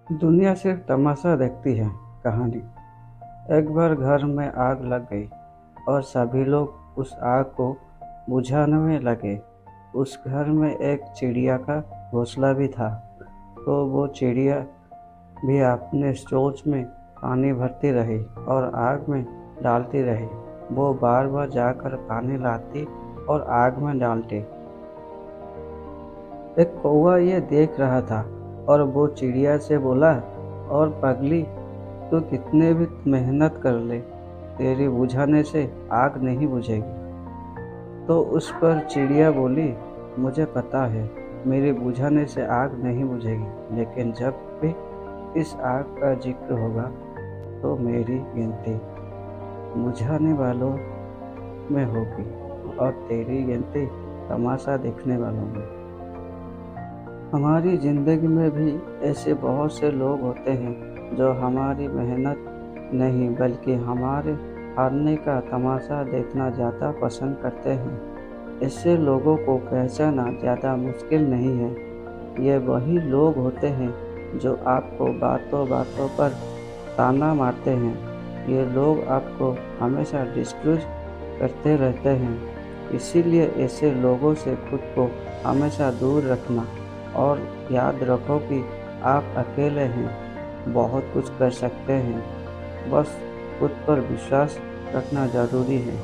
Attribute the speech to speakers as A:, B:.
A: दुनिया सिर्फ तमाशा देखती है। कहानी। एक बार घर में आग लग गई और सभी लोग उस आग को बुझाने में लगे। उस घर में एक चिड़िया का घोंसला भी था। तो वो चिड़िया भी अपने चोंच में पानी भरती रही और आग में डालती रही। वो बार बार जाकर पानी लाती और आग में डालती। एक कौवा ये देख रहा था और वो चिड़िया से बोला, और पगली, तू कितने भी मेहनत कर ले, तेरी बुझाने से आग नहीं बुझेगी। तो उस पर चिड़िया बोली, मुझे पता है मेरे बुझाने से आग नहीं बुझेगी, लेकिन जब भी इस आग का जिक्र होगा तो मेरी गिनती बुझाने वालों में होगी और तेरी गिनती तमाशा देखने वालों में। हमारी ज़िंदगी में भी ऐसे बहुत से लोग होते हैं जो हमारी मेहनत नहीं बल्कि हमारे हारने का तमाशा देखना ज़्यादा पसंद करते हैं। ऐसे लोगों को पहचानना ज़्यादा मुश्किल नहीं है। ये वही लोग होते हैं जो आपको बातों बातों पर ताना मारते हैं। ये लोग आपको हमेशा डिस्करेज करते रहते हैं। इसीलिए ऐसे लोगों से खुद को हमेशा दूर रखना और याद रखो कि आप अकेले हैं, बहुत कुछ कर सकते हैं। बस खुद पर विश्वास रखना ज़रूरी है।